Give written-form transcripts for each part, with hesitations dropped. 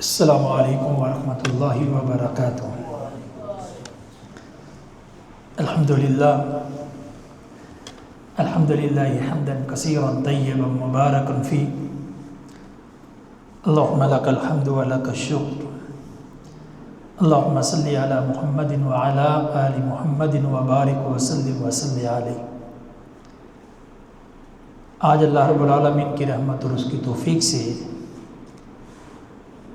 السلام علیکم ورحمۃ اللہ وبرکاتہ۔ الحمدللہ حمدا کثیرا طیبا مبارکا فیہ، اللہم لک الحمد ولک الشکر، اللہم صلی علی محمد وعلی آل محمد وبارک وسلم وصلی علیہ۔ آج اللہ رب العالمین کی رحمت اور اس کی توفیق سے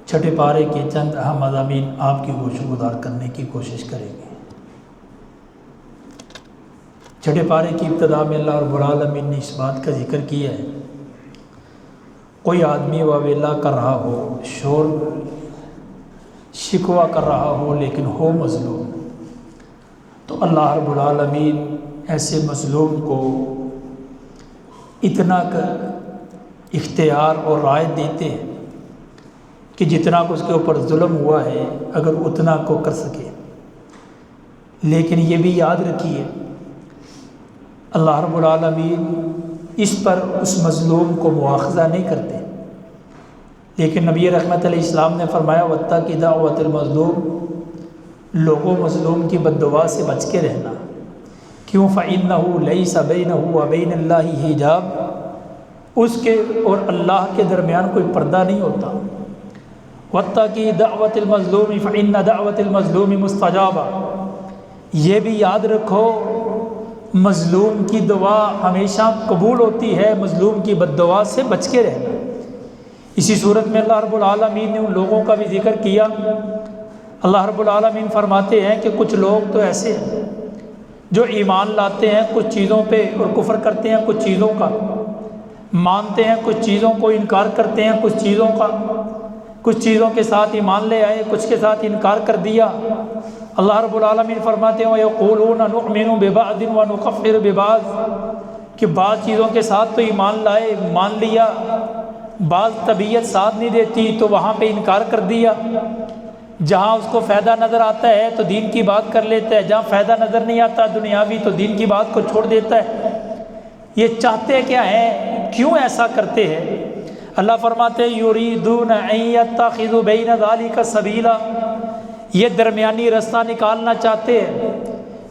چھٹے پارے کے چند اہم مضامین آپ کی گوش گزار کرنے کی کوشش کریں گے۔ چھٹے پارے کی ابتدا میں اللہ رب العالمین نے اس بات کا ذکر کیا ہے، کوئی آدمی واویلا کر رہا ہو، شور شکوہ کر رہا ہو لیکن ہو مظلوم، تو اللہ رب العالمین ایسے مظلوم کو اتنا اختیار اور رعایت دیتے ہیں کہ جتنا کو اس کے اوپر ظلم ہوا ہے اگر اتنا کو کر سکے۔ لیکن یہ بھی یاد رکھیے اللہ رب العالمین اس پر اس مظلوم کو مواخذہ نہیں کرتے، لیکن نبی رحمت علیہ السلام نے فرمایا واتق دعوۃ المظلوم، لوگوں مظلوم کی بد دعا سے بچ کے رہنا، کیوں؟ فإنہ لیس بینہ وبین اللہ حجاب، اس کے اور اللہ کے درمیان کوئی پردہ نہیں ہوتا۔ واتقی دعوۃ المظلوم فإن دعوۃ المظلوم مستجابہ، یہ بھی یاد رکھو مظلوم کی دعا ہمیشہ قبول ہوتی ہے، مظلوم کی بد دعا سے بچ کے رہنا۔ اسی صورت میں اللہ رب العالمین نے ان لوگوں کا بھی ذکر کیا۔ اللہ رب العالمین فرماتے ہیں کہ کچھ لوگ تو ایسے ہیں جو ایمان لاتے ہیں کچھ چیزوں پہ اور کفر کرتے ہیں کچھ چیزوں کا، مانتے ہیں کچھ چیزوں کو، انکار کرتے ہیں کچھ چیزوں کا، کچھ چیزوں کے ساتھ ایمان لے آئے کچھ کے ساتھ انکار کر دیا۔ اللہ رب العالمین فرماتے ہیں وَيَقُولُونَ نُؤْمِنُ بِبَعْضٍ وَنُكَفِّرُ بِبَعْضٍ، کہ بعض چیزوں کے ساتھ تو ایمان لائے مان لیا، بعض طبیعت ساتھ نہیں دیتی تو وہاں پہ انکار کر دیا۔ جہاں اس کو فائدہ نظر آتا ہے تو دین کی بات کر لیتا ہے، جہاں فائدہ نظر نہیں آتا دنیاوی تو دین کی بات کو چھوڑ دیتا ہے۔ یہ چاہتے کیا ہیں؟ کیوں ایسا کرتے ہیں؟ اللہ فرماتے ہیں یریدون ان یتخذوا بین ذلک سبیلا، یہ درمیانی رستہ نکالنا چاہتے ہیں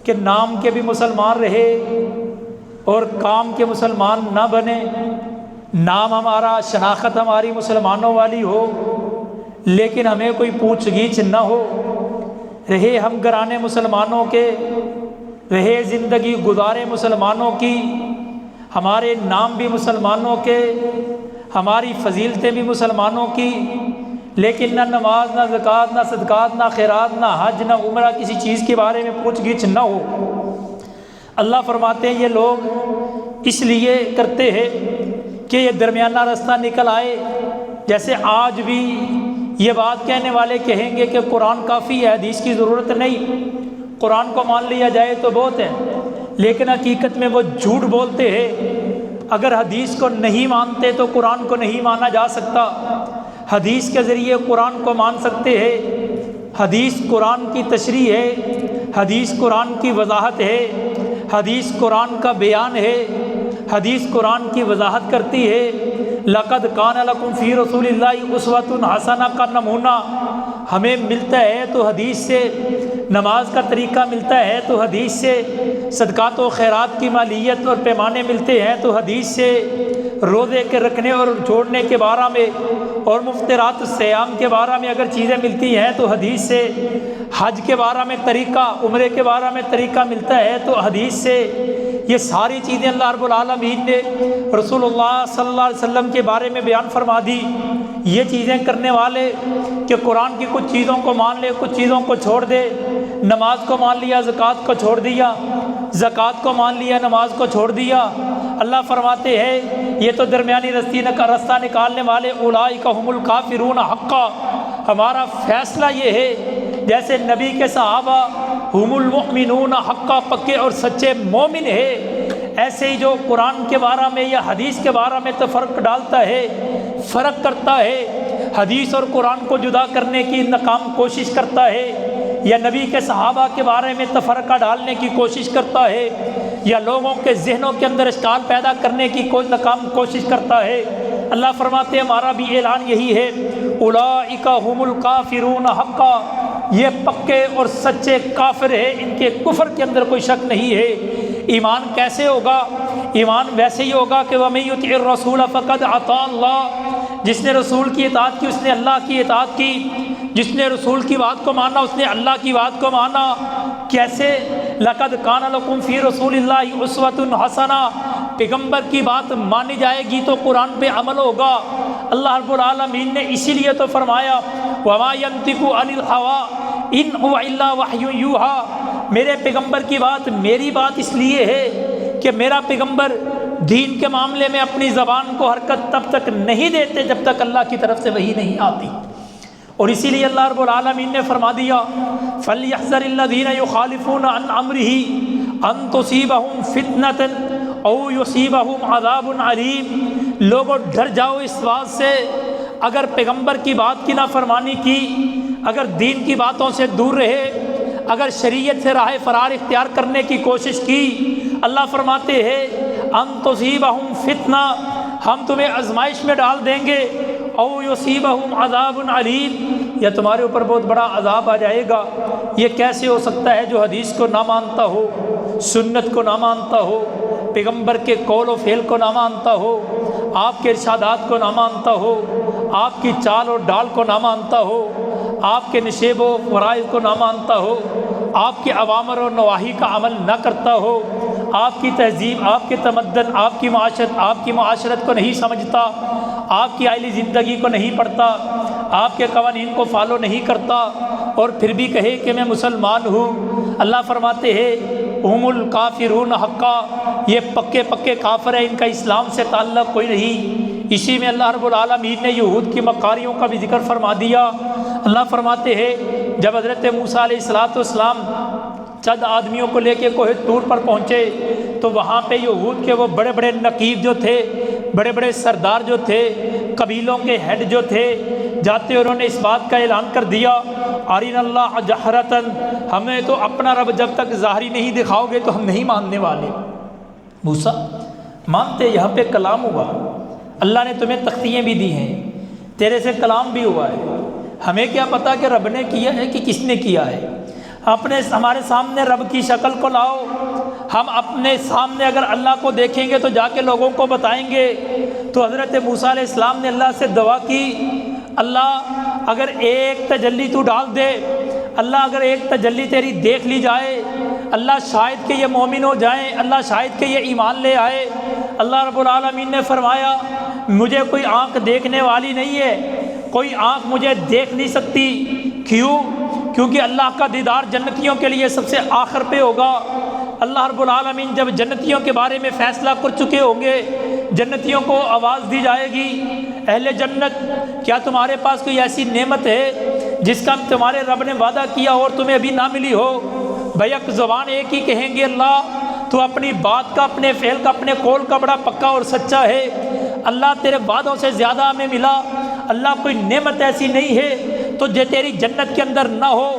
کہ نام کے بھی مسلمان رہے اور کام کے مسلمان نہ بنے، نام ہمارا شناخت ہماری مسلمانوں والی ہو لیکن ہمیں کوئی پوچھ گچھ نہ ہو، رہے ہم گھرانے مسلمانوں کے، رہے زندگی گزارے مسلمانوں کی، ہمارے نام بھی مسلمانوں کے، ہماری فضیلتیں بھی مسلمانوں کی، لیکن نہ نماز نہ زکوٰۃ نہ صدقات نہ خیرات نہ حج نہ عمرہ کسی چیز کے بارے میں پوچھ گچھ نہ ہو۔ اللہ فرماتے ہیں یہ لوگ اس لیے کرتے ہیں کہ یہ درمیانہ رستہ نکل آئے۔ جیسے آج بھی یہ بات کہنے والے کہیں گے کہ قرآن کافی ہے، حدیث کی ضرورت نہیں، قرآن کو مان لیا جائے تو بہت ہے، لیکن حقیقت میں وہ جھوٹ بولتے ہیں۔ اگر حدیث کو نہیں مانتے تو قرآن کو نہیں مانا جا سکتا، حدیث کے ذریعے قرآن کو مان سکتے ہیں۔ حدیث قرآن کی تشریح ہے، حدیث قرآن کی وضاحت ہے، حدیث قرآن کا بیان ہے، حدیث قرآن کی وضاحت کرتی ہے۔ لقد کان لکم فی رسول اللہ اسوۃ حسنہ کا نمونہ ہمیں ملتا ہے تو حدیث سے، نماز کا طریقہ ملتا ہے تو حدیث سے، صدقات و خیرات کی مالیت اور پیمانے ملتے ہیں تو حدیث سے، روزے کے رکھنے اور چھوڑنے کے بارے میں اور مفطرات الصیام کے بارے میں اگر چیزیں ملتی ہیں تو حدیث سے، حج کے بارے میں طریقہ، عمرے کے بارے میں طریقہ ملتا ہے تو حدیث سے۔ یہ ساری چیزیں اللہ رب العالمین نے رسول اللہ صلی اللہ علیہ وسلم کے بارے میں بیان فرما دی۔ یہ چیزیں کرنے والے کہ قرآن کی کچھ چیزوں کو مان لے کچھ چیزوں کو چھوڑ دے، نماز کو مان لیا زکوٰۃ کو چھوڑ دیا، زکوٰۃ کو مان لیا نماز کو چھوڑ دیا۔ اللہ فرماتے ہیں یہ تو درمیانی رستہ نکالنے والے اولئک هم الکافرون حقا، ہمارا فیصلہ یہ ہے جیسے نبی کے صحابہ هم المؤمنون حقا، پکے اور سچے مومن ہے، ایسے ہی جو قرآن کے بارے میں یا حدیث کے بارے میں فرق ڈالتا ہے، فرق کرتا ہے، حدیث اور قرآن کو جدا کرنے کی ناکام کوشش کرتا ہے، یا نبی کے صحابہ کے بارے میں تفرقہ ڈالنے کی کوشش کرتا ہے، یا لوگوں کے ذہنوں کے اندر اشکال پیدا کرنے کی کوئی ناکام کوشش کرتا ہے، اللہ فرماتے ہیں ہمارا بھی اعلان یہی ہے اولئک هم الکافرون حقا، یہ پکے اور سچے کافر ہیں، ان کے کفر کے اندر کوئی شک نہیں ہے۔ ایمان کیسے ہوگا؟ ایمان ویسے ہی ہوگا کہ وَمَن يُطِعِ الرَّسُولَ فَقَدْ أَطَاعَ اللَّهَ، جس نے رسول کی اطاعت کی اس نے اللہ کی اطاعت کی، جس نے رسول کی بات کو مانا اس نے اللہ کی بات کو مانا۔ کیسے؟ لَقَدْ كَانَ لَكُمْ فِي رَسُولِ اللَّهِ أُسْوَةٌ حَسَنَةٌ، پیغمبر کی بات مانی جائے گی تو قرآن پہ عمل ہوگا۔ اللہ رب العالمین نے اسی لیے تو فرمایا وَمَا يَنطِقُ عَنِ الْهَوَىٰ إِنْ هُوَ إِلَّا وَحْيٌ يُوحَىٰ، میرے پیغمبر کی بات میری بات اس لیے ہے کہ میرا پیغمبر دین کے معاملے میں اپنی زبان کو حرکت تب تک نہیں دیتے جب تک اللہ کی طرف سے وحی نہیں آتی۔ اور اسی لیے اللہ رب العالمین نے فرما دیا فَلْيَحْذَرِ الَّذِينَ يُخَالِفُونَ عَنْ أَمْرِهِ أَن تُصِيبَهُمْ فِتْنَةٌ أَوْ يُصِيبَهُمْ عَذَابٌ عَلِيمٌ، لوگوں ڈر جاؤ اس بات سے اگر پیغمبر کی بات کی نافرمانی کی، اگر دین کی باتوں سے دور رہے، اگر شریعت سے راہ فرار اختیار کرنے کی کوشش کی، اللہ فرماتے ہیں ان تصیبہم فتنہ، ہم تمہیں آزمائش میں ڈال دیں گے، او یصیبہم عذاب علیم، یا تمہارے اوپر بہت بڑا عذاب آ جائے گا۔ یہ کیسے ہو سکتا ہے جو حدیث کو نہ مانتا ہو، سنت کو نہ مانتا ہو، پیغمبر کے قول و فعل کو نہ مانتا ہو، آپ کے ارشادات کو نہ مانتا ہو، آپ کی چال اور ڈال کو نہ مانتا ہو، آپ کے نشیب و فرائض کو نہ مانتا ہو، آپ کے اوامر اور نواہی کا عمل نہ کرتا ہو، آپ کی تہذیب، آپ کے تمدن، آپ کی معاشرت کو نہیں سمجھتا، آپ کی عائلی زندگی کو نہیں پڑھتا، آپ کے قوانین کو فالو نہیں کرتا، اور پھر بھی کہے کہ میں مسلمان ہوں۔ اللہ فرماتے ہیں ہم الکافرون حقا، یہ پکے پکے کافر ہیں، ان کا اسلام سے تعلق کوئی نہیں۔ اسی میں اللہ رب العالمین نے یہود کی مکاریوں کا بھی ذکر فرما دیا۔ اللہ فرماتے ہیں جب حضرت موسیٰ علیہ السلام چند آدمیوں کو لے کے کوہ طور پر پہنچے تو وہاں پہ یہود کے وہ بڑے بڑے نقیب جو تھے، بڑے بڑے سردار جو تھے، قبیلوں کے ہیڈ جو تھے، جاتے انہوں نے اس بات کا اعلان کر دیا ارنا اللہ جہرتن، ہمیں تو اپنا رب جب تک ظاہری نہیں دکھاؤ گے تو ہم نہیں ماننے والے۔ موسیٰ مانتے، یہاں پہ کلام ہوا، اللہ نے تمہیں تختیاں بھی دی ہیں، تیرے سے کلام بھی ہوا ہے، ہمیں کیا پتا کہ رب نے کیا ہے کہ کس نے کیا ہے، ہمارے سامنے رب کی شکل کو لاؤ، ہم اپنے سامنے اگر اللہ کو دیکھیں گے تو جا کے لوگوں کو بتائیں گے۔ تو حضرت موسیٰ علیہ السلام نے اللہ سے دعا کی اللہ اگر ایک تجلی تو ڈال دے، اللہ اگر ایک تجلی تیری دیکھ لی جائے، اللہ شاید کہ یہ مومن ہو جائیں، اللہ شاید کہ یہ ایمان لے آئے۔ اللہ رب العالمین نے فرمایا مجھے کوئی آنکھ دیکھنے والی نہیں ہے، کوئی آنکھ مجھے دیکھ نہیں سکتی۔ کیوں؟ کیونکہ اللہ کا دیدار جنتیوں کے لیے سب سے آخر پہ ہوگا۔ اللہ رب العالمین جب جنتیوں کے بارے میں فیصلہ کر چکے ہوں گے، جنتیوں کو آواز دی جائے گی اہل جنت کیا تمہارے پاس کوئی ایسی نعمت ہے جس کا تمہارے رب نے وعدہ کیا اور تمہیں ابھی نہ ملی ہو؟ بیک زبان ایک ہی کہیں گے اللہ تو اپنی بات کا، اپنے فعل کا، اپنے قول کا بڑا پکا اور سچا ہے۔ اللہ تیرے وعدوں سے زیادہ ہمیں ملا، اللہ کوئی نعمت ایسی نہیں ہے تو جو تیری جنت کے اندر نہ ہو،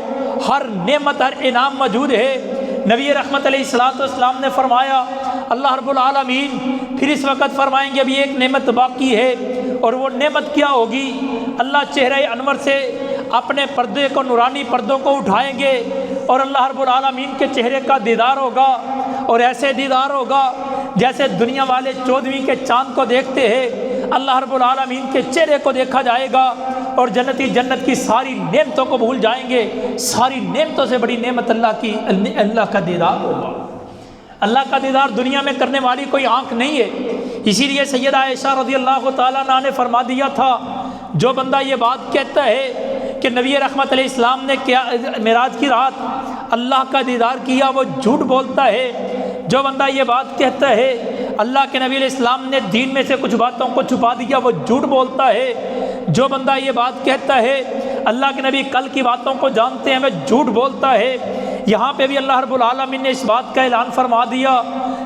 ہر نعمت ہر انعام موجود ہے۔ نبی رحمت علیہ السلام نے فرمایا اللہ رب العالمین پھر اس وقت فرمائیں گے ابھی ایک نعمت باقی ہے، اور وہ نعمت کیا ہوگی؟ اللہ چہرہ انور سے اپنے پردے کو، نورانی پردوں کو اٹھائیں گے اور اللہ رب العالمین کے چہرے کا دیدار ہوگا، اور ایسے دیدار ہوگا جیسے دنیا والے 14ویں کے چاند کو دیکھتے ہیں، اللہ رب العالمین کے چہرے کو دیکھا جائے گا، اور جنتی جنت کی ساری نعمتوں کو بھول جائیں گے۔ ساری نعمتوں سے بڑی نعمت اللہ کا دیدار ہوگا۔ اللہ کا دیدار دنیا میں کرنے والی کوئی آنکھ نہیں ہے۔ اسی لیے سیدہ عائشہ رضی اللہ تعالیٰ عنہ نے فرما دیا تھا جو بندہ یہ بات کہتا ہے کہ نبی رحمت علیہ السلام نے کیا معراج کی رات اللہ کا دیدار کیا، وہ جھوٹ بولتا ہے۔ جو بندہ یہ بات کہتا ہے اللہ کے نبی علیہ السلام نے دین میں سے کچھ باتوں کو چھپا دیا، وہ جھوٹ بولتا ہے۔ جو بندہ یہ بات کہتا ہے اللہ کے نبی کل کی باتوں کو جانتے ہیں، وہ جھوٹ بولتا ہے۔ یہاں پہ بھی اللہ رب العالمین نے اس بات کا اعلان فرما دیا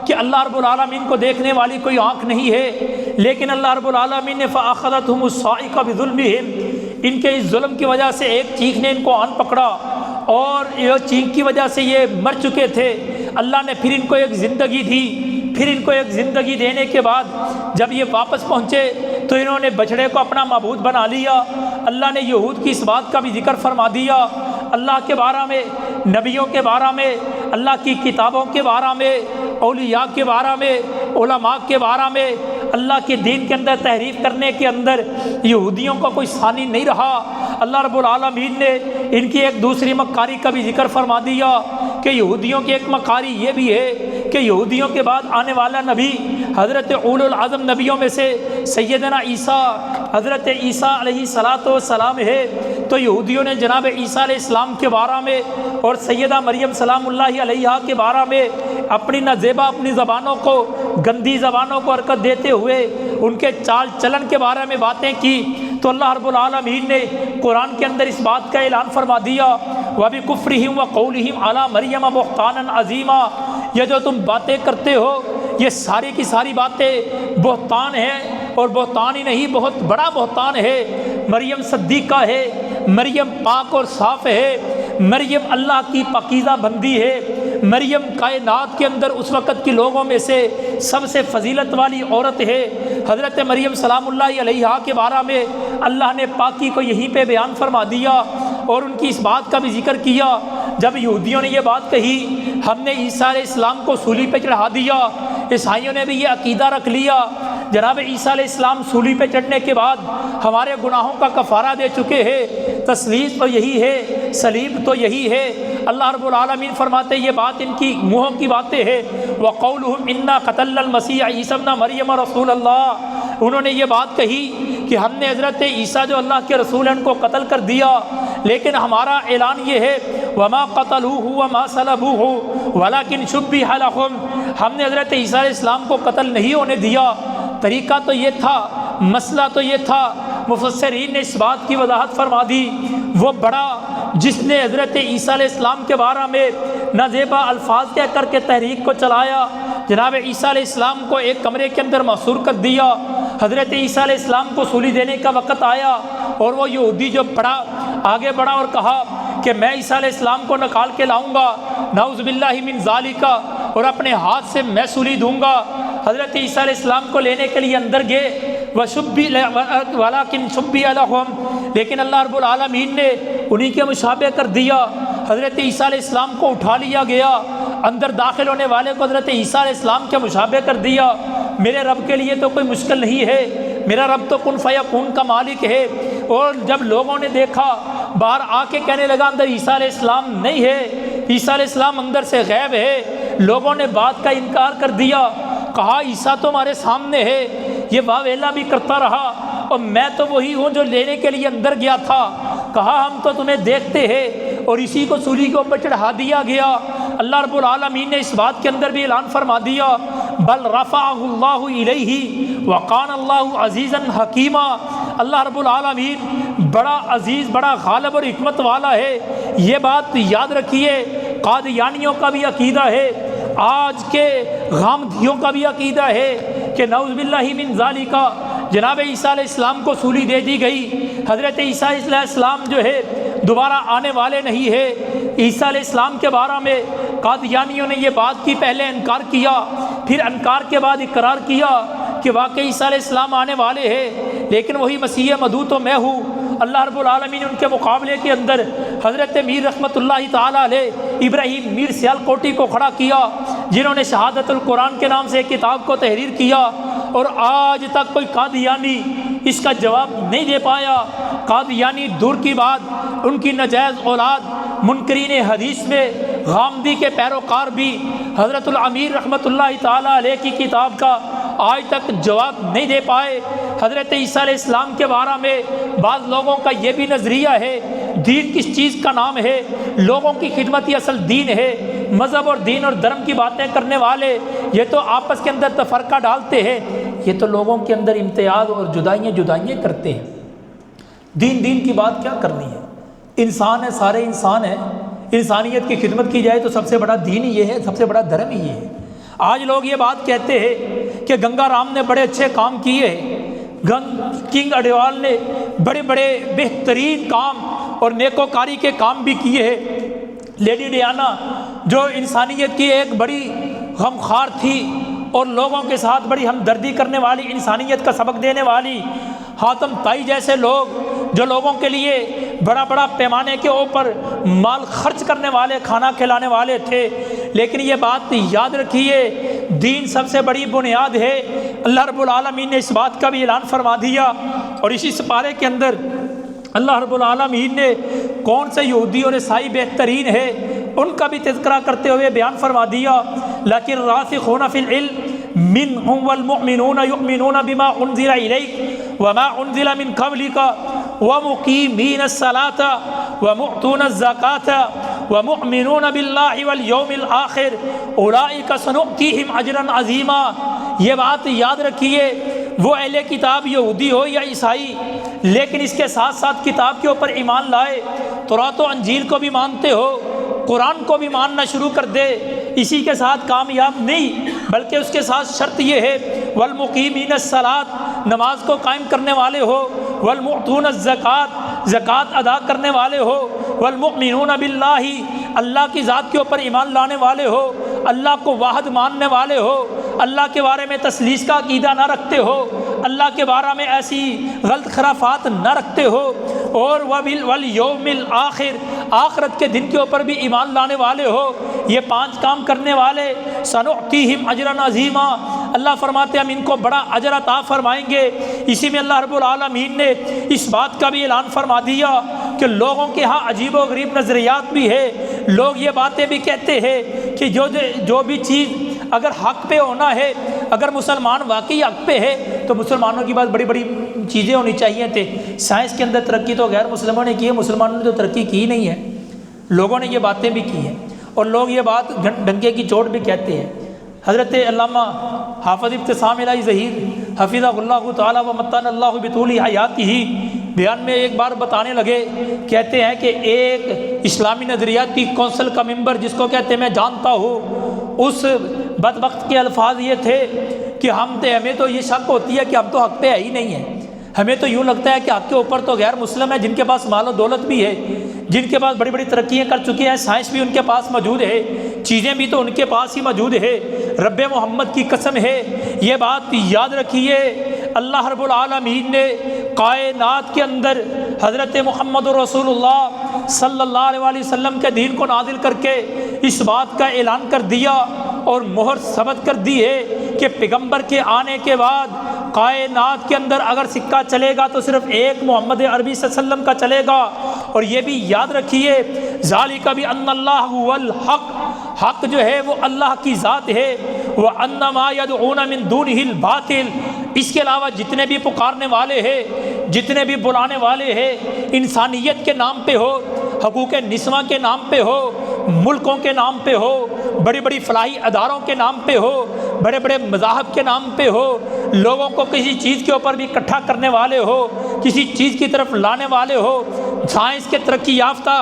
کہ اللہ رب العالمین کو دیکھنے والی کوئی آنکھ نہیں ہے، لیکن اللہ رب العالمین نے فَأَخَذَتْهُمُ الصَّاعِقَةُ بِظُلْمِهِمْ، ان کے اس ظلم کی وجہ سے ایک چینک نے ان کو آن پکڑا، اور یہ چینک کی وجہ سے یہ مر چکے تھے۔ اللہ نے پھر ان کو ایک زندگی دی، پھر ان کو ایک زندگی دینے کے بعد جب یہ واپس پہنچے تو انہوں نے بچڑے کو اپنا معبود بنا لیا۔ اللہ نے یہود کی اس بات کا بھی ذکر فرما دیا، اللہ کے بارے میں، نبیوں کے بارے میں، اللہ کی کتابوں کے بارے میں، اولیاء کے بارے میں، علماء کے بارے میں، اللہ کے دین کے اندر تحریف کرنے کے اندر یہودیوں کا کوئی ثانی نہیں رہا۔ اللہ رب العالمین نے ان کی ایک دوسری مکاری کا بھی ذکر فرما دیا کہ یہودیوں کی ایک مکاری یہ بھی ہے کہ یہودیوں کے بعد آنے والا نبی حضرت اولو العزم نبیوں میں سے سیدنا عیسیٰ، حضرت عیسیٰ علیہ السلام ہے، تو یہودیوں نے جناب عیسیٰ علیہ السلام کے بارے میں اور سیدہ مریم سلام اللہ علیہا کے بارے میں اپنی نازیبا اپنی زبانوں کو، گندی زبانوں کو حرکت دیتے ہوئے ان کے چال چلن کے بارے میں باتیں کی، تو اللہ رب العالمین نے قرآن کے اندر اس بات کا اعلان فرما دیا، وَبِكُفْرِهِمْ وَقَوْلِهِمْ عَلَى مَرْيَمَ بُهْتَانًا عَظِيمًا، یہ جو تم باتیں کرتے ہو یہ ساری کی ساری باتیں بہتان ہیں، اور بہتان ہی نہیں بہت بڑا بہتان ہے۔ مریم صدیقہ ہے، مریم پاک اور صاف ہے، مریم اللہ کی پاکیزہ بندی ہے، مریم کائنات کے اندر اس وقت کے لوگوں میں سے سب سے فضیلت والی عورت ہے۔ حضرت مریم سلام اللہ علیہا کے بارے میں اللہ نے پاکی کو یہیں پہ بیان فرما دیا اور ان کی اس بات کا بھی ذکر کیا۔ جب یہودیوں نے یہ بات کہی ہم نے عیسیٰ علیہ السلام کو صلیب پہ چڑھا دیا، عیسائیوں نے بھی یہ عقیدہ رکھ لیا جناب عیسیٰ علیہ السلام صلیب پہ چڑھنے کے بعد ہمارے گناہوں کا کفارہ دے چکے ہیں، تسلیث تو یہی ہے، صلیب تو یہی ہے۔ اللہ رب العالمین فرماتے یہ بات ان کی منہوں کی باتیں ہیں، وَقَوْلُهُمْ إِنَّا قَتَلْنَا الْمَسِيحَ عِيسَى ابْنَ مَرْيَمَ رَسُولَ اللَّهِ، انہوں نے یہ بات کہی کہ ہم نے حضرت عیسیٰ جو اللہ کے رسول ہیں ان کو قتل کر دیا، لیکن ہمارا اعلان یہ ہے وَمَا قَتَلُوهُ وَمَا صَلَبُوهُ وَلَكِنْ شُبِّهَ لَهُمْ، ہم نے حضرت عیسیٰ علیہ السلام کو قتل نہیں ہونے دیا۔ طریقہ تو یہ تھا، مسئلہ تو یہ تھا، مفسرین نے اس بات کی وضاحت فرما دی، وہ بڑا جس نے حضرت عیسیٰ علیہ السلام کے بارے میں نازیبا الفاظ کہہ کر کے تحریک کو چلایا، جناب عیسیٰ علیہ السلام کو ایک کمرے کے اندر محصور کر دیا، حضرت عیسیٰ علیہ السلام کو سولی دینے کا وقت آیا اور وہ یہودی جو آگے بڑھا اور کہا کہ میں عیسیٰ علیہ السلام کو نکال کے لاؤں گا، نعوذ باللہ من ذالک، اور اپنے ہاتھ سے میں سولی دوں گا۔ حضرت عیسیٰ علیہ السلام کو لینے کے لیے اندر گئے، وَلَكِنْ شُبِّهَ لَهُمْ، لیکن اللہ رب العالمین نے انہی کے مشابہ کر دیا۔ حضرت عیسیٰ علیہ السلام کو اٹھا لیا گیا، اندر داخل ہونے والے کو حضرت عیسیٰ علیہ السلام کے مشابہ کر دیا۔ میرے رب کے لیے تو کوئی مشکل نہیں ہے، میرا رب تو کن فیکون کا مالک ہے۔ اور جب لوگوں نے دیکھا باہر آ کے کہنے لگا اندر عیسیٰ علیہ السلام نہیں ہے، عیسیٰ علیہ السلام اندر سے غائب ہے، لوگوں نے بات کا انکار کر دیا، کہا عیسیٰ تو ہمارے سامنے ہے۔ یہ واویلا بھی کرتا رہا اور میں تو وہی ہوں جو لینے کے لیے اندر گیا تھا، کہا ہم تو تمہیں دیکھتے ہیں، اور اسی کو سولی کے اوپر چڑھا دیا گیا۔ اللہ رب العالمین نے اس بات کے اندر بھی اعلان فرما دیا بل رفعہ اللہ الیہ وکان اللہ عزیزا حکیما، اللہ رب العالمین بڑا عزیز بڑا غالب اور حکمت والا ہے۔ یہ بات یاد رکھیے، قادیانیوں کا بھی عقیدہ ہے، آج کے غامدیوں کا بھی عقیدہ ہے کہ نعوذ باللہ من ذالک جناب عیسیٰ علیہ السلام کو سولی دے دی گئی، حضرت عیسیٰ علیہ السلام جو ہے دوبارہ آنے والے نہیں ہے۔ عیسیٰ علیہ السلام کے بارے میں قادیانیوں نے یہ بات کی، پہلے انکار کیا، پھر انکار کے بعد اقرار کیا کہ واقعی عیسیٰ علیہ السلام آنے والے ہیں، لیکن وہی مسیح مدعو تو میں ہوں۔ اللہ رب العالمین ان کے مقابلے کے اندر حضرت میر رحمۃ اللہ تعالیٰ علیہ ابراہیم میر سیال کوٹی کو کھڑا کیا، جنہوں نے شہادت القرآن کے نام سے ایک کتاب کو تحریر کیا، اور آج تک کوئی قادیانی اس کا جواب نہیں دے پایا۔ قادیانی دور کی بات، ان کی نجائز اولاد منکرین حدیث میں غامدی کے پیروکار بھی حضرت الامیر رحمۃ اللہ تعالیٰ علیہ کی کتاب کا آج تک جواب نہیں دے پائے۔ حضرت عیسیٰ علیہ السلام کے بارے میں بعض لوگوں کا یہ بھی نظریہ ہے دین کس چیز کا نام ہے، لوگوں کی خدمت ہی اصل دین ہے، مذہب اور دین اور دھرم کی باتیں کرنے والے یہ تو آپس کے اندر تفرقہ ڈالتے ہیں، یہ تو لوگوں کے اندر امتیاز اور جدائیاں کرتے ہیں۔ دین کی بات کیا کرنی ہے، انسان ہے، سارے انسان ہیں، انسانیت کی خدمت کی جائے تو سب سے بڑا دین ہی یہ ہے، سب سے بڑا دھرم ہی یہ ہے۔ آج لوگ یہ بات کہتے ہیں کہ گنگا رام نے بڑے اچھے کام کیے، کنگ اڈوال نے بڑے بڑے بہترین کام اور نیکوکاری کے کام بھی کیے ہیں، لیڈی ڈیانا جو انسانیت کی ایک بڑی غمخوار تھی اور لوگوں کے ساتھ بڑی ہمدردی کرنے والی، انسانیت کا سبق دینے والی، حاتم طائی جیسے لوگ جو لوگوں کے لیے بڑا بڑا پیمانے کے اوپر مال خرچ کرنے والے، کھانا کھلانے والے تھے، لیکن یہ بات یاد رکھیے دین سب سے بڑی بنیاد ہے۔ اللہ رب العالمین نے اس بات کا بھی اعلان فرما دیا، اور اسی سپارے کے اندر اللہ رب العالمین نے کون سے یہودی اور عیسائی بہترین ہے ان کا بھی تذکرہ کرتے ہوئے بیان فرما دیا، لیکن راسخون فی العلم منهم والمؤمنون یؤمنون بما انزل الیک وما انزل من قبلک ومقیمین الصلاة ومؤتون الزکاة ومؤمنون باللہ والیوم الآخر اولئک سنؤتیہم اجرا عظیما۔ یہ بات یاد رکھیے، وہ اہل کتاب یہودی ہو یا عیسائی، لیکن اس کے ساتھ ساتھ کتاب کے اوپر ایمان لائے، تورات و انجیل کو بھی مانتے ہو، قرآن کو بھی ماننا شروع کر دے، اسی کے ساتھ کامیاب نہیں، بلکہ اس کے ساتھ شرط یہ ہے والمقیمین الصلاۃ، نماز کو قائم کرنے والے ہو، والمؤتون الزکاۃ، زکوٰۃ ادا کرنے والے ہو، والمؤمنون باللہ، اللہ کی ذات کے اوپر ایمان لانے والے ہو، اللہ کو واحد ماننے والے ہو، اللہ کے بارے میں تثلیث کا عقیدہ نہ رکھتے ہو، اللہ کے بارے میں ایسی غلط خرافات نہ رکھتے ہو، اور والیوم الآخر، آخرت کے دن کے اوپر بھی ایمان لانے والے ہو، یہ 5 کام کرنے والے سنؤتیہم اجرا عظیما، اللہ فرماتے ہیں ہم ان کو بڑا اجر عطا فرمائیں گے۔ اسی میں اللہ رب العالمین نے اس بات کا بھی اعلان فرما دیا کہ لوگوں کے ہاں عجیب و غریب نظریات بھی ہے، لوگ یہ باتیں بھی کہتے ہیں کہ جو بھی چیز اگر حق پہ ہونا ہے، اگر مسلمان واقعی حق پہ ہے تو مسلمانوں کی بات بڑی بڑی چیزیں ہونی چاہیے تھے۔ سائنس کے اندر ترقی تو غیر مسلمانوں نے کی ہے، مسلمانوں نے تو ترقی کی نہیں ہے، لوگوں نے یہ باتیں بھی کی ہیں، اور لوگ یہ بات ڈنکے کی چوٹ بھی کہتے ہیں۔ حضرت علامہ حافظ ابتسام الہی ظہیر حفظہ اللہ تعالی و متعنا اللہ بطول حیاتہ بیان میں ایک بار بتانے لگے، کہتے ہیں کہ ایک اسلامی نظریاتی کونسل کا ممبر جس کو کہتے ہیں میں جانتا ہوں، اس بدبخت کے الفاظ یہ تھے کہ ہمیں تو یہ شک ہوتی ہے کہ ہم تو حق پہ ہے ہی نہیں ہیں، ہمیں تو یوں لگتا ہے کہ حق کے اوپر تو غیر مسلم ہے، جن کے پاس مال و دولت بھی ہے، جن کے پاس بڑی بڑی ترقیاں کر چکے ہیں، سائنس بھی ان کے پاس موجود ہے، چیزیں بھی تو ان کے پاس ہی موجود ہے۔ رب محمد کی قسم ہے، یہ بات یاد رکھیے، اللہ رب العالمین نے کائنات کے اندر حضرت محمد رسول اللہ صلی اللہ علیہ وسلم کے دین کو نازل کر کے اس بات کا اعلان کر دیا اور مہر ثبت کر دی ہے کہ پیغمبر کے آنے کے بعد کائنات کے اندر اگر سکہ چلے گا تو صرف ایک محمد عربی صلی اللہ علیہ وسلم کا چلے گا۔ اور یہ بھی یاد رکھیے ذالک بأن اللہ هو الحق، حق جو ہے وہ اللہ کی ذات ہے، وَأَنَّ مَا يَدْعُونَ مِن دُونِهِ الْبَاطِلِ، اس کے علاوہ جتنے بھی پکارنے والے ہیں، جتنے بھی بلانے والے ہیں، انسانیت کے نام پہ ہو، حقوق نسواں کے نام پہ ہو، ملکوں کے نام پہ ہو، بڑی بڑی فلاحی اداروں کے نام پہ ہو، بڑے بڑے مذاہب کے نام پہ ہو، لوگوں کو کسی چیز کے اوپر بھی اکٹھا کرنے والے ہو، کسی چیز کی طرف لانے والے ہو، سائنس کے ترقی یافتہ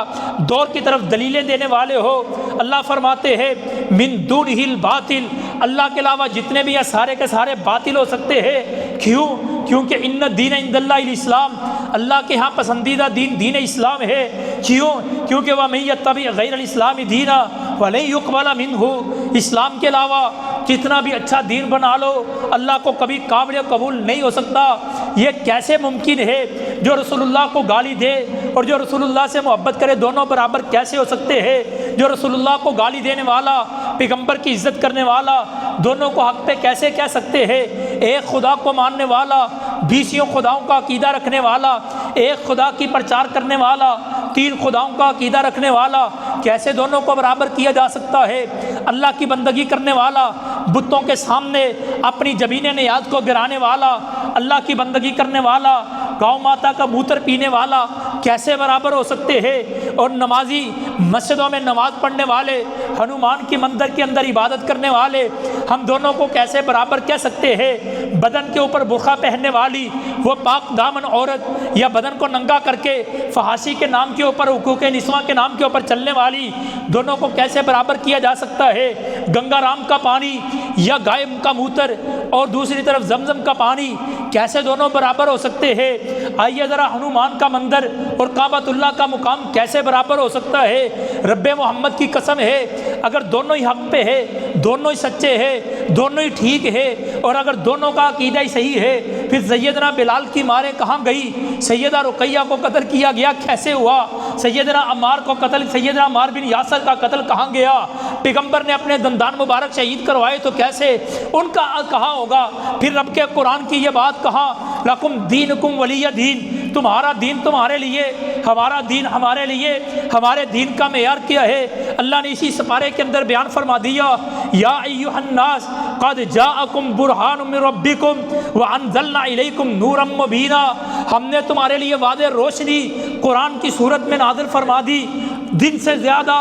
دور کی طرف دلیلیں دینے والے ہو، اللہ فرماتے ہیں من دونہ الباطل، اللہ کے علاوہ جتنے بھی یہ سارے کے سارے باطل ہو سکتے ہیں۔ کیوں؟ کیونکہ ان الدین عند اللہ الاسلام، اللہ کے ہاں پسندیدہ دین دین اسلام ہے۔ کیوں؟ کیونکہ وَمَن يَتَّبِعْ غَيْرَ الْإِسْلَامِ دِينًا وَلَن يُقْبَلَ مِنْهُ، اسلام کے علاوہ جتنا بھی اچھا دین بنا لو اللہ کو کبھی قابل قبول نہیں ہو سکتا۔ یہ کیسے ممکن ہے؟ جو رسول اللہ کو گالی دے اور جو رسول اللہ سے محبت کرے دونوں برابر کیسے ہو سکتے ہیں؟ جو رسول اللہ کو گالی دینے والا، پیغمبر کی عزت کرنے والا، دونوں کو حق پہ کیسے کہہ سکتے ہیں؟ ایک خدا کو ماننے والا، 20 خداؤں کا عقیدہ رکھنے والا، ایک خدا کی پرچار کرنے والا، 3 خداؤں کا عقیدہ رکھنے والا، کیسے دونوں کو برابر کیا جا سکتا ہے؟ اللہ کی بندگی کرنے والا، بتوں کے سامنے اپنی جبین نیاز کو گرانے والا، اللہ کی بندگی کرنے والا، گاؤں ماتا کا موتر پینے والا کیسے برابر ہو سکتے ہیں؟ اور نمازی، مسجدوں میں نماز پڑھنے والے، ہنومان کی مندر کے اندر عبادت کرنے والے، ہم دونوں کو کیسے برابر کہہ سکتے ہیں؟ بدن کے اوپر برقع پہننے والی وہ پاک دامن عورت، یا بدن کو ننگا کر کے فحاشی کے نام کے اوپر، حقوق نسواں کے نام کے اوپر چلنے والی، دونوں کو کیسے برابر کیا جا سکتا ہے؟ گنگا رام کا پانی یا گائے کا موتر اور دوسری طرف زمزم کا پانی، کیسے دونوں برابر ہو سکتے ہیں؟ آئیے ذرا ہنومان کا مندر اور کعبۃ اللہ کا مقام کیسے برابر ہو سکتا ہے؟ رب محمد کی قسم ہے، اگر دونوں ہی حق پہ ہے، دونوں ہی سچے ہیں، دونوں ہی ٹھیک ہے، اور اگر دونوں کا عقیدہ ہی صحیح ہے پھر سیدنا بلال کی مارے کہاں گئی، سیدہ رقیہ کو قتل کیا گیا کیسے ہوا، سیدنا عمار کو قتل، سیدنا عمار بن یاسر کا قتل کہاں گیا، پیغمبر نے اپنے دندان مبارک شہید کروائے تو کیسے، ان کا کہاں ہوگا، پھر رب کے قرآن کی یہ بات کہاں، لکم دینکم ولی دین، تمہارا دین تمہارے لیے، ہمارا دین ہمارے لیے، ہمارے دین کا معیار کیا ہے، اللہ نے اسی سپارے کے اندر بیان فرما دیا، یا ایھا الناس قد جاءکم برہان من ربکم وانزلنا الیکم نورا مبینا، ہم نے تمہارے لیے واضح روشنی قرآن کی صورت میں نازل فرما دی، دن سے زیادہ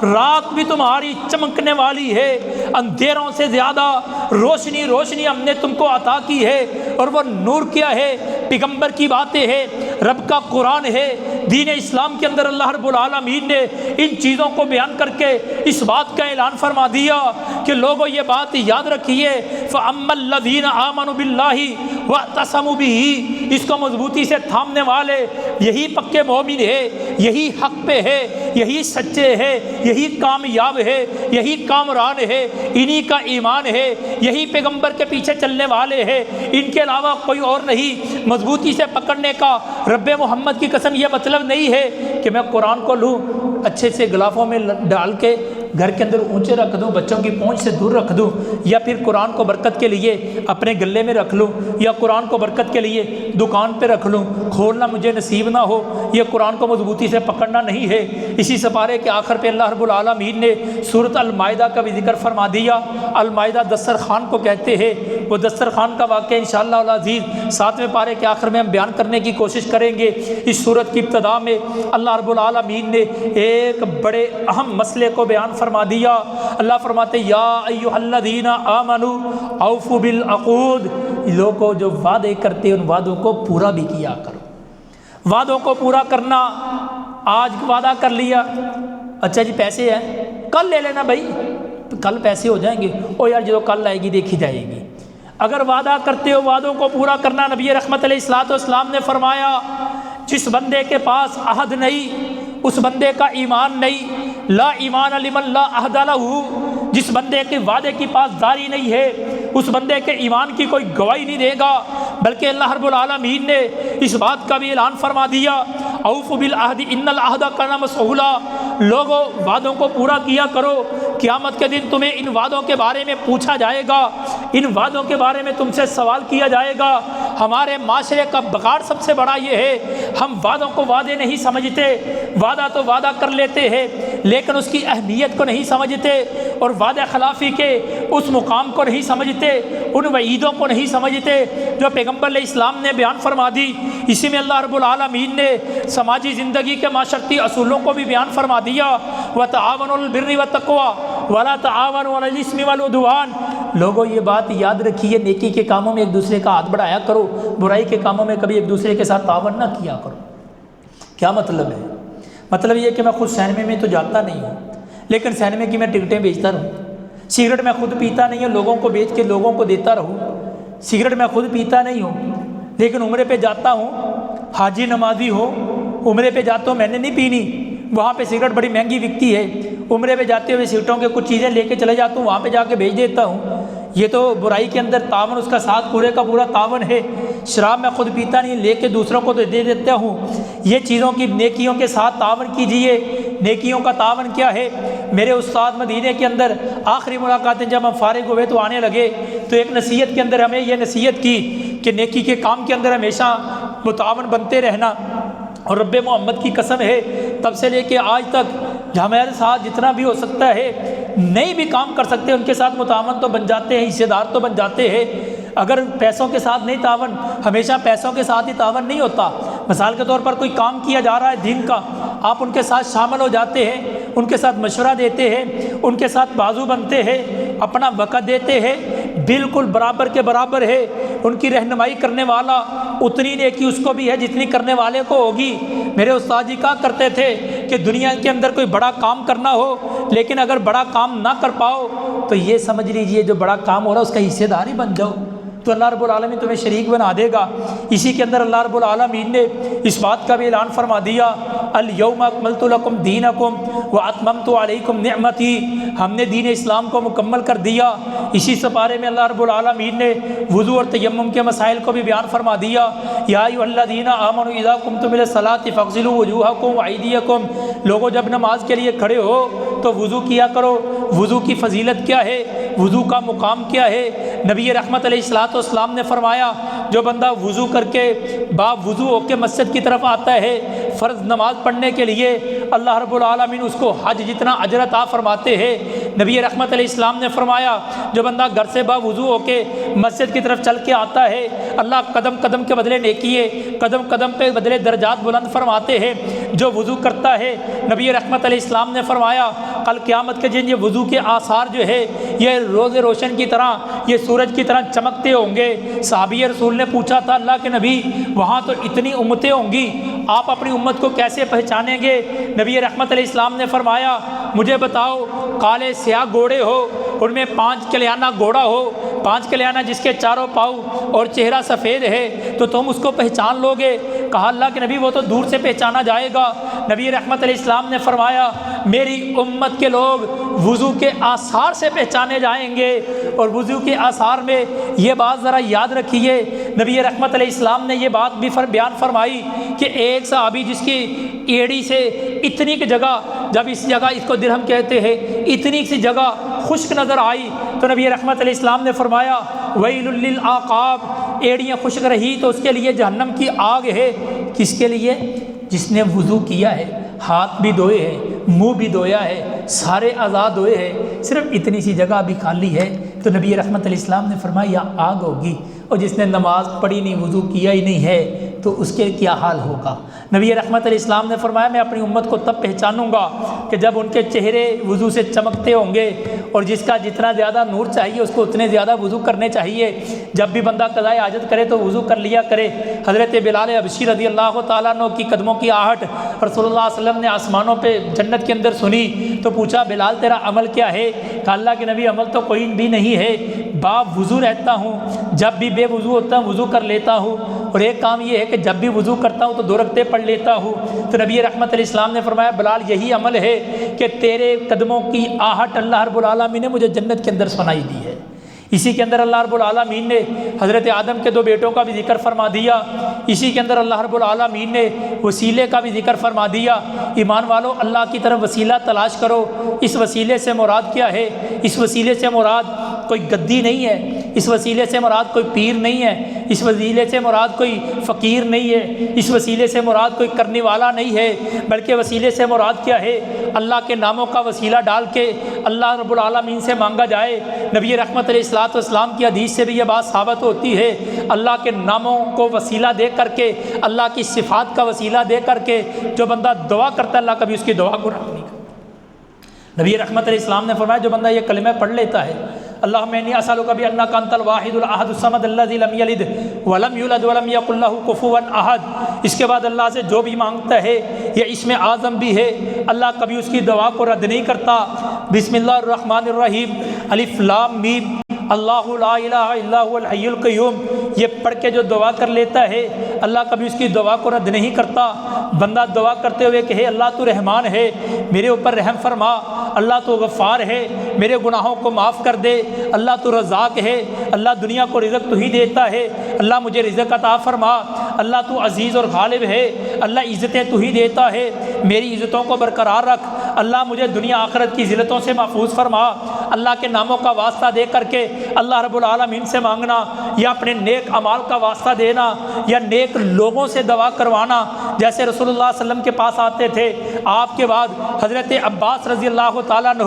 رات بھی تمہاری چمکنے والی ہے، اندھیروں سے زیادہ روشنی روشنی ہم نے تم کو عطا کی ہے، اور وہ نور کیا ہے، پیغمبر کی باتیں ہے، رب کا قرآن ہے، دین اسلام کے اندر اللہ رب العالمین نے ان چیزوں کو بیان کر کے اس بات کا اعلان فرما دیا کہ لوگوں یہ بات یاد رکھیے، فَأَمَّا الَّذِينَ آمَنُوا بِاللَّهِ وَاعْتَصَمُوا بِهِ، اس کو مضبوطی سے تھامنے والے یہی پکے مومن ہے، یہی حق پہ ہے، یہی سچے ہے، یہی کامیاب ہے، یہی کامران ہے، انہی کا ایمان ہے، یہی پیغمبر کے پیچھے چلنے والے ہیں، ان کے علاوہ کوئی اور نہیں۔ مضبوطی سے پکڑنے کا رب محمد کی قسم یہ مطلب نہیں ہے کہ میں قرآن کو لوں اچھے سے غلافوں میں ڈال کے گھر کے اندر اونچے رکھ دوں، بچوں کی پہنچ سے دور رکھ دوں، یا پھر قرآن کو برکت کے لیے اپنے گلے میں رکھ لوں، یا قرآن کو برکت کے لیے دکان پہ رکھ لوں، کھولنا مجھے نصیب نہ ہو، یہ قرآن کو مضبوطی سے پکڑنا نہیں ہے۔ اسی سپارے کے آخر پہ اللہ رب العالمین نے سورۃ المائدہ کا بھی ذکر فرما دیا۔ المائدہ دسترخوان کو کہتے ہیں، وہ دسترخوان کا واقعہ انشاءاللہ العزیز 7ویں پارے کے آخر میں ہم بیان کرنے کی کوشش کریں گے۔ اس سورت کی ابتدا میں اللہ رب العالمین نے ایک بڑے اہم مسئلے کو بیان فرما دیا۔ اللہ فرماتے یا ایھا الذین آمنوا اوفوا بالعقود، لوگوں جو وعدے کرتے ان وعدوں کو پورا بھی کیا کرو۔ وعدوں کو پورا کرنا، آج وعدہ کر لیا، اچھا جی پیسے ہیں کل لے لینا بھائی، کل پیسے ہو جائیں گے، او یار جو کل آئے گی دیکھی جائے گی۔ اگر وعدہ کرتے ہو وعدوں کو پورا کرنا، نبی رحمت علیہ الصلوۃ والسلام نے فرمایا جس بندے کے پاس عہد نہیں اس بندے کا ایمان نہیں، لا ایمان لمن لا عہد لہ، جس بندے کے وعدے کی پاسداری نہیں ہے اس بندے کے ایمان کی کوئی گواہی نہیں دے گا۔ بلکہ اللہ رب العالمین نے اس بات کا بھی اعلان فرما دیا اوفوا بالعہد ان العہد کان مسئولا، لوگوں وعدوں کو پورا کیا کرو، قیامت کے دن تمہیں ان وعدوں کے بارے میں پوچھا جائے گا، ان وعدوں کے بارے میں تم سے سوال کیا جائے گا۔ ہمارے معاشرے کا بگاڑ سب سے بڑا یہ ہے، ہم وعدوں کو وعدے نہیں سمجھتے، وعدہ تو وعدہ کر لیتے ہیں لیکن اس کی اہمیت کو نہیں سمجھتے، اور وعدہ خلافی کے اس مقام کو نہیں سمجھتے، ان وعیدوں کو نہیں سمجھتے جو پیغمبر علیہ السلام نے بیان فرما دی۔ اسی میں اللہ رب العالمین نے سماجی زندگی کے معاشرتی اصولوں کو بھی بیان فرما دیا، وَتَعَاوَنُوا عَلَى الْبِرِّ وَالتَّقْوَىٰ وَلَا تَعَاوَنُوا عَلَى الْإِثْمِ وَالْعُدْوَانِ، لوگوں یہ بات یاد رکھیے، نیکی کے کاموں میں ایک دوسرے کا ہاتھ بڑھایا کرو، برائی کے کاموں میں کبھی ایک دوسرے کے ساتھ تعاون نہ کیا کرو۔ کیا مطلب ہے؟ مطلب یہ کہ میں خود سینمے میں تو جاتا نہیں ہوں لیکن سینمے کی میں ٹکٹیں بیچتا رہوں، سگریٹ میں خود پیتا نہیں ہوں لوگوں کو بیچ کے لوگوں کو دیتا رہوں، سگریٹ میں خود پیتا نہیں ہوں لیکن عمرے پہ جاتا ہوں، حاجی نمازی ہوں، عمرے پہ جاتا ہوں میں نے نہیں پینی، وہاں پہ سگریٹ بڑی مہنگی بکتی ہے، عمرے پہ جاتے ہوئے سگریٹوں کے کچھ چیزیں لے کے چلے جاتا ہوں، وہاں پہ جا کے بیچ دیتا ہوں، یہ تو برائی کے اندر تعاون، اس کا ساتھ پورے کا پورا تعاون ہے۔ شراب میں خود پیتا نہیں لے کے دوسروں کو دے دیتا ہوں، یہ چیزوں کی نیکیوں کے ساتھ تعاون کیجئے۔ نیکیوں کا تعاون کیا ہے؟ میرے استاد مدینے کے اندر آخری ملاقاتیں جب ہم فارغ ہوئے تو آنے لگے تو ایک نصیحت کے اندر ہمیں یہ نصیحت کی کہ نیکی کے کام کے اندر ہمیشہ متعاون بنتے رہنا، اور رب محمد کی قسم ہے تب سے لے کے آج تک ہمارے ساتھ جتنا بھی ہو سکتا ہے نہیں بھی کام کر سکتے ان کے ساتھ متعاون تو بن جاتے ہیں، حصے دار تو بن جاتے ہیں۔ اگر پیسوں کے ساتھ نہیں تعاون، ہمیشہ پیسوں کے ساتھ ہی تعاون نہیں ہوتا، مثال کے طور پر کوئی کام کیا جا رہا ہے دین کا، آپ ان کے ساتھ شامل ہو جاتے ہیں، ان کے ساتھ مشورہ دیتے ہیں، ان کے ساتھ بازو بنتے ہیں، اپنا وقت دیتے ہیں، بالکل برابر کے برابر ہے، ان کی رہنمائی کرنے والا اتنی نیکی اس کو بھی ہے جتنی کرنے والے کو ہوگی۔ میرے استاد جی کہا کرتے تھے کہ دنیا کے اندر کوئی بڑا کام کرنا ہو لیکن اگر بڑا کام نہ کر پاؤ تو یہ سمجھ لیجئے جو بڑا کام ہو رہا ہے اس کا حصے دار ہی بن جاؤ، تو اللہ رب العالمین تمہیں شریک بنا دے گا۔ اسی کے اندر اللہ رب العالمین نے اس بات کا بھی اعلان فرما دیا، الیوم اکملت لکم دینکم واتممت علیکم نعمتی، ہم نے دین اسلام کو مکمل کر دیا۔ اسی سپارے میں اللہ رب العالمین نے وضو اور تیمم کے مسائل کو بھی بیان فرما دیا، یا ایھا الذین آمنوا اذا قمتم الی الصلاۃ فاغسلوا وجوہکم وایدیکم، لوگوں جب نماز کے لیے کھڑے ہو تو وضو کیا کرو۔ وضو کی فضیلت کیا ہے، وضو کا مقام کیا ہے؟ نبی رحمت علیہ الصلوۃ والسلام نے فرمایا، جو بندہ وضو کر کے وضو ہو کے مسجد کی طرف آتا ہے فرض نماز پڑھنے کے لیے، اللہ رب العالمین اس کو حج جتنا اجر عطا فرماتے ہیں۔ نبی رحمت علیہ السلام نے فرمایا، جو بندہ گھر سے وضو ہو کے مسجد کی طرف چل کے آتا ہے، اللہ قدم قدم کے بدلے نیکیے، قدم قدم کے بدلے درجات بلند فرماتے ہیں۔ جو وضو کرتا ہے، نبی رحمت علیہ السلام نے فرمایا، کل قیامت کے دن یہ وضو کے آثار جو ہے یہ روز روشن کی طرح، یہ سورج کی طرح چمکتے ہوں گے۔ صحابی رسول نے پوچھا تھا، اللہ کے نبی وہاں تو اتنی امتیں ہوں گی، آپ اپنی امت کو کیسے پہچانیں گے؟ نبی رحمت علیہ السلام نے فرمایا، مجھے بتاؤ، کالے سیاہ گھوڑے ہو، ان میں 5 کلیانہ گھوڑا ہو، 5 کلیانہ جس کے چاروں پاؤں اور چہرہ سفید ہے، تو تم اس کو پہچان لو گے؟ کہا، اللہ کے نبی وہ تو دور سے پہچانا جائے گا۔ نبی رحمت علیہ السلام نے فرمایا، میری امت کے لوگ وضو کے آثار سے پہچانے جائیں گے۔ اور وضو کے آثار میں یہ بات ذرا یاد رکھیے، نبی رحمت علیہ السلام نے یہ بات بھی بیان فرمائی کہ ایک صحابی جس کی ایڑی سے اتنی کی جگہ، جب اس جگہ اس کو درہم کہتے ہیں، اتنی سی جگہ خشک نظر آئی تو نبی رحمت علیہ السلام نے فرمایا، ویل للعقاب، ایڑیاں خشک رہی تو اس کے لیے جہنم کی آگ ہے۔ کس کے لیے؟ جس نے وضو کیا ہے، ہاتھ بھی دھوئے ہیں، منہ بھی دھویا ہے، سارے اعضاء دھوئے ہیں، صرف اتنی سی جگہ بھی خالی ہے، تو نبی رحمت علیہ السلام نے فرمایا یہ آگ ہوگی۔ اور جس نے نماز پڑھی نہیں، وضو کیا ہی نہیں ہے، تو اس کے کیا حال ہوگا؟ نبی رحمت علیہ السلام نے فرمایا، میں اپنی امت کو تب پہچانوں گا کہ جب ان کے چہرے وضو سے چمکتے ہوں گے، اور جس کا جتنا زیادہ نور چاہیے اس کو اتنے زیادہ وضو کرنے چاہیے۔ جب بھی بندہ قضائے حاجت کرے تو وضو کر لیا کرے۔ حضرت بلال حبشی رضی اللہ تعالیٰ عنہ کی قدموں کی آہٹ رسول اللہ صلی اللہ علیہ وسلم نے آسمانوں پہ جنت کے اندر سنی تو پوچھا، بلال تیرا عمل کیا ہے؟ کہ اللہ کے نبی عمل تو کوئی بھی نہیں ہے، وضو رہتا ہوں، جب بھی بے وضو ہوتا ہوں وضو کر لیتا ہوں، اور ایک کام یہ ہے کہ جب بھی وضو کرتا ہوں تو 2 رکعتیں پڑھ لیتا ہوں۔ تو نبی رحمت علیہ السلام نے فرمایا، بلال یہی عمل ہے کہ تیرے قدموں کی آہٹ اللہ رب العالمین نے مجھے جنت کے اندر سنائی دی ہے۔ اسی کے اندر اللہ رب العالمین نے حضرت آدم کے 2 بیٹوں کا بھی ذکر فرما دیا۔ اسی کے اندر اللہ رب العالمین نے وسیلے کا بھی ذکر فرما دیا۔ ایمان والو، اللہ کی طرف وسیلہ تلاش کرو۔ اس وسیلے سے مراد کیا ہے؟ اس وسیلے سے مراد کوئی گدی نہیں ہے، اس وسیلے سے مراد کوئی پیر نہیں ہے، اس وسیلے سے مراد کوئی فقیر نہیں ہے، اس وسیلے سے مراد کوئی کرنے والا نہیں ہے، بلکہ وسیلے سے مراد کیا ہے؟ اللہ کے ناموں کا وسیلہ ڈال کے اللہ رب العالمین سے مانگا جائے۔ نبی رحمت علیہ السلام کی حدیث سے بھی یہ بات ثابت ہوتی ہے، اللہ کے ناموں کو وسیلہ دے کر کے، اللہ کی صفات کا وسیلہ دے کر کے جو بندہ دعا کرتا ہے اللہ کبھی اس کی دعا کو رد نہیں کرتا۔ نبی رحمت علیہ السلام نے فرمایا، جو بندہ یہ کلمہ پڑھ لیتا ہے، اللہم انی اسألک بانک انت الواحد الاحد الصمد الذی لم یلد ولم یولد ولم یکن لہ کفوا احد، اس کے بعد اللہ سے جو بھی مانگتا ہے یہ اسم اعظم بھی ہے، اللہ کبھی اس کی دعا کو رد نہیں کرتا۔ بسم اللہ الرحمن الرحیم، الف لام میم، اللہ لا الہ الا هو الحی القیوم، یہ پڑھ کے جو دعا کر لیتا ہے اللہ کبھی اس کی دعا کو رد نہیں کرتا۔ بندہ دعا کرتے ہوئے کہ اللہ تو رحمان ہے، میرے اوپر رحم فرما، اللہ تو غفار ہے، میرے گناہوں کو معاف کر دے، اللہ تو رزاق ہے، اللہ دنیا کو رزق تو ہی دیتا ہے، اللہ مجھے رزق عطا فرما، اللہ تو عزیز اور غالب ہے، اللہ عزتیں تو ہی دیتا ہے، میری عزتوں کو برقرار رکھ، اللہ مجھے دنیا آخرت کی ذلتوں سے محفوظ فرما۔ اللہ کے ناموں کا واسطہ دے کر کے اللہ رب العالمین سے مانگنا، یا اپنے نیک اعمال کا واسطہ دینا، یا نیک لوگوں سے دعا کروانا، جیسے رسول اللہ صلی اللہ علیہ وسلم کے پاس آتے تھے، آپ کے بعد حضرت عباس رضی اللہ تعالیٰ عنہ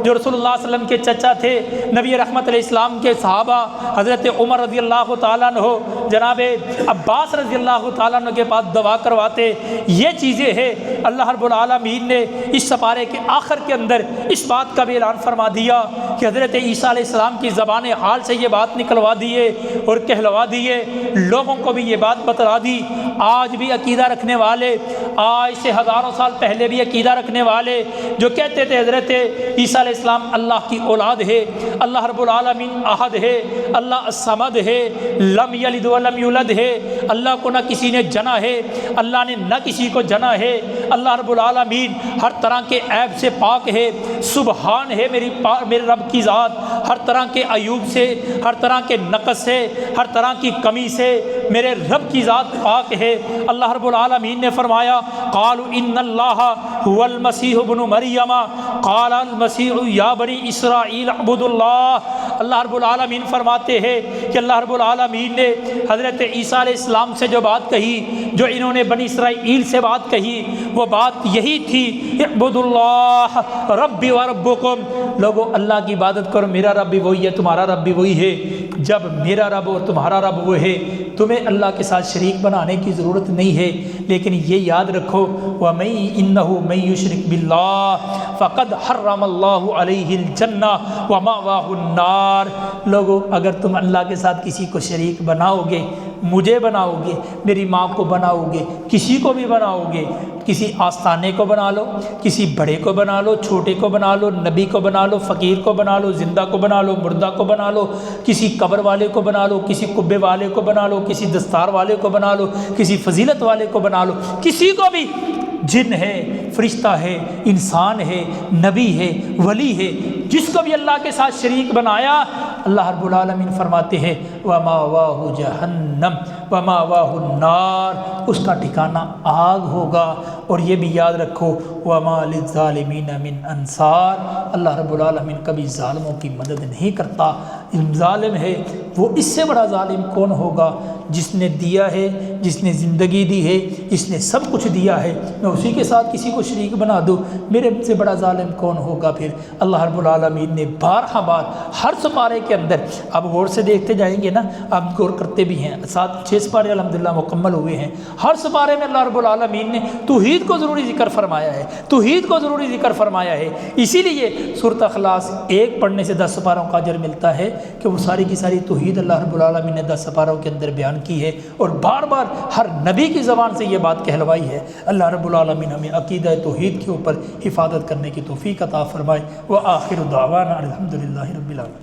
جو رسول اللہ صلی اللہ علیہ وسلم کے چچا تھے، نبی رحمت علیہ السلام کے صحابہ حضرت عمر رضی اللہ تعالیٰ عنہ جناب عباس رضی اللہ تعالیٰ عنہ کے پاس دعا کرواتے۔ یہ چیزیں ہیں اللہ رب العالمین نے اس سپارے کے آخر کے اندر اس بات کا بھی اعلان فرما دیا کہ حضرت عیسیٰ علیہ السلام کی زبان حال سے یہ بات نکلوا دیے اور کہلوا دیے، لوگوں کو بھی یہ بات بتلا دی۔ آج بھی عقیدہ رکھنے والے آج سے ہزاروں سال پہلے پہلے بھی عقیدہ رکھنے والے جو کہتے تھے حضرت عیسیٰ علیہ السلام اللہ کی اولاد ہے، اللہ رب العالمین احد ہے، اللہ الصمد ہے، لم یلد ولم یولد ہے، اللہ کو نہ کسی نے جنا ہے، اللہ نے نہ کسی کو جنا ہے، اللہ رب العالمین ہر طرح کے عیب سے پاک ہے، سبحان ہے میرے رب کی ذات ہر طرح کے عیوب سے، ہر طرح کے نقص سے، ہر طرح کی کمی سے میرے رب کی ذات پاک ہے۔ اللہ رب العالمین نے فرمایا قالوا ان اللہ هو المسیح ابن مریم قال المسیح یا بنی اسرائیل اعبدوا اللہ۔ اللہ رب العالمین فرماتے ہیں کہ اللہ رب العالمین نے حضرت عیسیٰ علیہ السلام سے جو بات کہی، جو انہوں نے بنی اسرائیل سے بات کہی، وہ بات یہی تھی اعبدوا اللہ ربی و ربکم، لوگو اللہ کی عبادت کرو، میرا رب بھی وہی ہے، تمہارا رب بھی وہی ہے۔ جب میرا رب اور تمہارا رب وہ ہے، تمہیں اللہ کے ساتھ شریک بنانے کی ضرورت نہیں ہے، لیکن یہ یاد رکھو وَمَن إِنَّهُ مَن يُشْرِكْ بِاللَّهِ فَقَدْ حَرَّمَ اللَّهُ عَلَيْهِ الْجَنَّةَ وَمَأْوَاهُ النَّارُ۔ لوگو اگر تم اللہ کے ساتھ کسی کو شریک بناؤ گے، مجھے بناؤ گے، میری ماں کو بناؤ گے، کسی کو بھی بناؤ گے، کسی آستانے کو بنا لو، کسی بڑے کو بنا لو، چھوٹے کو بنا لو، نبی کو بنا لو، فقیر کو بنا لو، زندہ کو بنا لو، مردہ کو بنا لو، کسی قبر والے کو بنا لو، کسی قبے والے کو بنا لو، کسی دستار والے کو بنا لو، کسی فضیلت والے کو بنا لو، کسی کو بھی، جن ہے، فرشتہ ہے، انسان ہے، نبی ہے، ولی ہے، جس کو بھی اللہ کے ساتھ شریک بنایا، اللہ رب العالمین فرماتے ہیں وَمَأْوَاهُ جَهَنَّمُ وَمَأْوَاهُ النَّارُ، اس کا ٹھکانہ آگ ہوگا۔ اور یہ بھی یاد رکھو وَمَا لِلظَّالِمِينَ مِنْ أَنصَارٍ، اللہ رب العالمین کبھی ظالموں کی مدد نہیں کرتا۔ ظالم ہے وہ، اس سے بڑا ظالم کون ہوگا؟ جس نے دیا ہے، جس نے زندگی دی ہے، جس نے سب کچھ دیا ہے، میں اسی کے ساتھ کسی کو شریک بنا دوں، میرے سے بڑا ظالم کون ہوگا پھر؟ اللہ رب العالمین نے بارہا بار ہر سپارے کے اندر، اب غور سے دیکھتے جائیں گے نا، اب غور کرتے بھی ہیں، 6 سپارے الحمدللہ مکمل ہوئے ہیں، ہر سپارے میں اللہ رب العالمین نے توحید کو ضروری ذکر فرمایا ہے، توحید کو ضروری ذکر فرمایا ہے۔ اسی لیے سورۃ اخلاص ایک پڑھنے سے 10 سپاروں کا اجر ملتا ہے کہ وہ ساری کی ساری توحید اللہ رب العالمین نے 10 سپاروں کے اندر بیان کی ہے، اور بار بار ہر نبی کی زبان سے یہ بات کہلوائی ہے۔ اللہ رب العالمین ہمیں عقیدہ توحید کے اوپر حفاظت کرنے کی توفیق عطا فرمائے۔ وآخر دعوانا الحمدللہ رب العالمین۔